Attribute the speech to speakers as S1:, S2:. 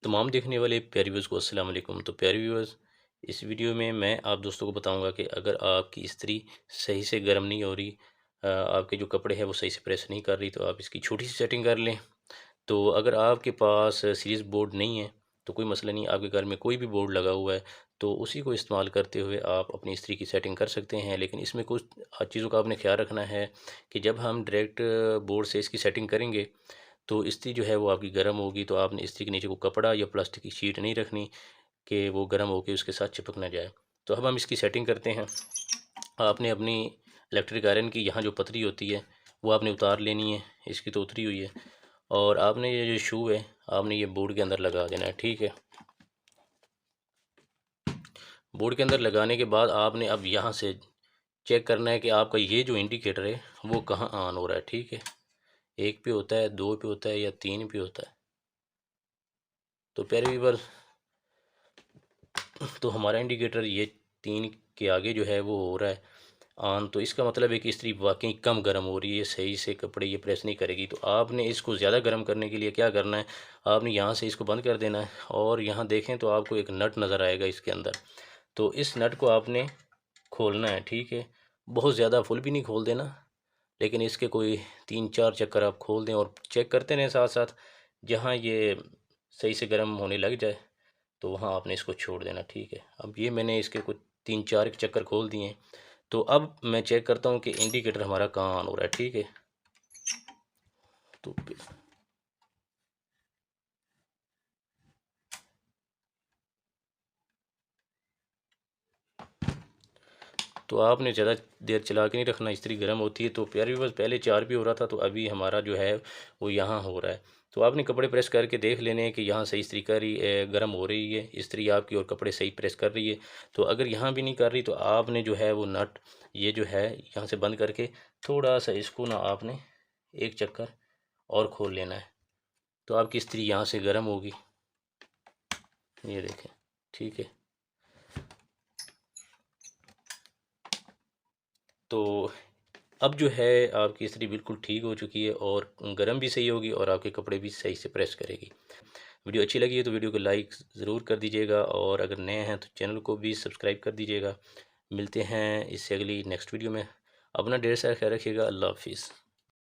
S1: तमाम देखने वाले प्यारे व्यूअर्स को अस्सलाम वालेकुम। तो प्यारे व्यूअर्स, इस वीडियो में मैं आप दोस्तों को बताऊंगा कि अगर आपकी इस्त्री सही से गर्म नहीं हो रही, आपके जो कपड़े हैं वो सही से प्रेस नहीं कर रही, तो आप इसकी छोटी सी सेटिंग कर लें। तो अगर आपके पास सीरीज़ बोर्ड नहीं है तो कोई मसला नहीं, आपके घर में कोई भी बोर्ड लगा हुआ है तो उसी को इस्तेमाल करते हुए आप अपनी इस्त्री की सेटिंग कर सकते हैं। लेकिन इसमें कुछ चीज़ों का आपने ख्याल रखना है कि जब हम डायरेक्ट बोर्ड से इसकी सेटिंग करेंगे तो इस्त्री जो है वो आपकी गर्म होगी, तो आपने इस्त्री के नीचे को कपड़ा या प्लास्टिक की शीट नहीं रखनी कि वो गर्म होकर उसके साथ चिपक ना जाए। तो अब हम इसकी सेटिंग करते हैं। आपने अपनी इलेक्ट्रिक आयरन की यहाँ जो पतरी होती है वो आपने उतार लेनी है, इसकी तो उतरी हुई है। और आपने ये जो शू है आपने ये बोर्ड के अंदर लगा देना है, ठीक है। बोर्ड के अंदर लगाने के बाद आपने अब यहाँ से चेक करना है कि आपका ये जो इंडिकेटर है वो कहाँ ऑन हो रहा है, ठीक है। एक पे होता है, दो पे होता है या तीन पे होता है। तो प्यारे व्यूअर, तो हमारा इंडिकेटर ये तीन के आगे जो है वो हो रहा है ऑन, तो इसका मतलब है कि इस्त्री वाकई कम गर्म हो रही है, सही से कपड़े ये प्रेस नहीं करेगी। तो आपने इसको ज़्यादा गर्म करने के लिए क्या करना है, आपने यहाँ से इसको बंद कर देना है और यहाँ देखें तो आपको एक नट नज़र आएगा इसके अंदर। तो इस नट को आपने खोलना है, ठीक है। बहुत ज़्यादा फुल भी नहीं खोल देना, लेकिन इसके कोई 3-4 चक्कर आप खोल दें और चेक करते रहें साथ साथ। जहाँ ये सही से गर्म होने लग जाए तो वहाँ आपने इसको छोड़ देना, ठीक है। अब ये मैंने इसके कुछ 3-4 चक्कर खोल दिए हैं। तो अब मैं चेक करता हूँ कि इंडिकेटर हमारा कहाँ ऑन हो रहा है, ठीक है। तो आपने ज़्यादा देर चला के नहीं रखना, इस्त्री गर्म होती है। तो प्यारे व्यूअर्स, पहले 4 भी हो रहा था तो अभी हमारा जो है वो यहाँ हो रहा है। तो आपने कपड़े प्रेस करके देख लेने हैं कि यहाँ सही इस्त्री कर रही है, गर्म हो रही है इस्त्री आपकी और कपड़े सही प्रेस कर रही है। तो अगर यहाँ भी नहीं कर रही तो आपने जो है वो नट ये जो है यहाँ से बंद करके थोड़ा सा इसको ना आपने एक चक्कर और खोल लेना है। तो आपकी इस्त्री यहाँ से गर्म होगी, ये देखें, ठीक है। तो अब जो है आपकी इस्त्री बिल्कुल ठीक हो चुकी है और गर्म भी सही होगी और आपके कपड़े भी सही से प्रेस करेगी। वीडियो अच्छी लगी है तो वीडियो को लाइक ज़रूर कर दीजिएगा और अगर नए हैं तो चैनल को भी सब्सक्राइब कर दीजिएगा। मिलते हैं इससे अगली नेक्स्ट वीडियो में। अपना ढेर सारा ख्याल रखिएगा। अल्लाह हाफिज़।